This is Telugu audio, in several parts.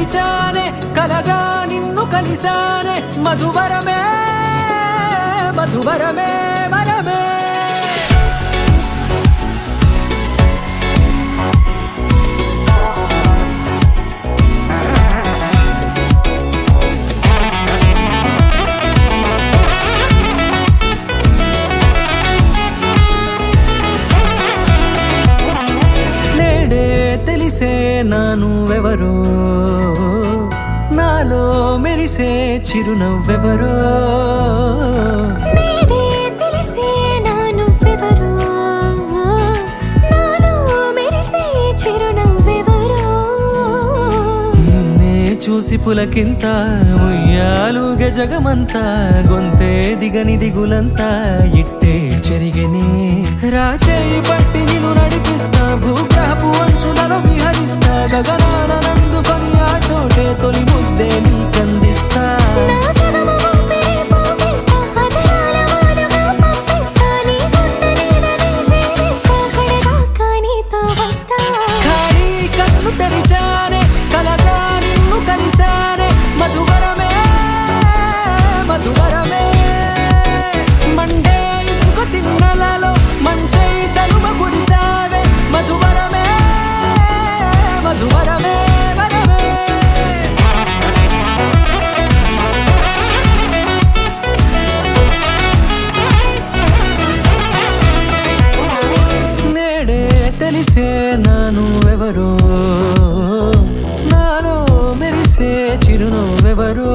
తెరిచానే కలగా నిన్ను కలిసానే మధువరమే మధువరమే వరమే తెలిసే నానువెవరో నాలో మెరిసే చిరునవ్వెవరో తెలిసే నానువెవరో నాలో మెరిసే చిరునవ్వెవరో నిన్నే చూసి పులకింత ఉయ్యాలుగే జగమంతా గొంతే దిగని దిగులంతా ఇట్టే చెరిగనే రాచేయి పట్టి నిన్ను నడిపిస్తా భూగ్రహపు అంచులలో విహరిస్తా గగనాన నందుకొని ఆ చోటే తొలి ముద్దే నీకందిస్తా ఖాళీ కన్ను తెరిచానే కలగా నిన్ను కలిసానే మధువరమే మధువరమే మండే ఇసుక తిన్నలలో మంచై చలుమ కురిసావే మధువరమే మధువరమే వరమే నేడే తెలిసే నానువెవరో నాలో మెరిసే చిరునవ్వెవరో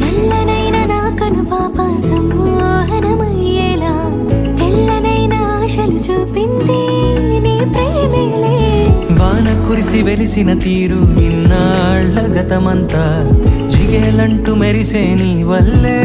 నల్లనైన నా కనుపాప సమ్మోహనమయ్యేలా తెల్లనైన ఆశలు చూపింది నీ ప్రేమేలే వాన కురిసి వెలిసిన తీరు ఇన్నాళ్ల గతమంతా జిగేలంటూ మెరిసే నీ వల్లే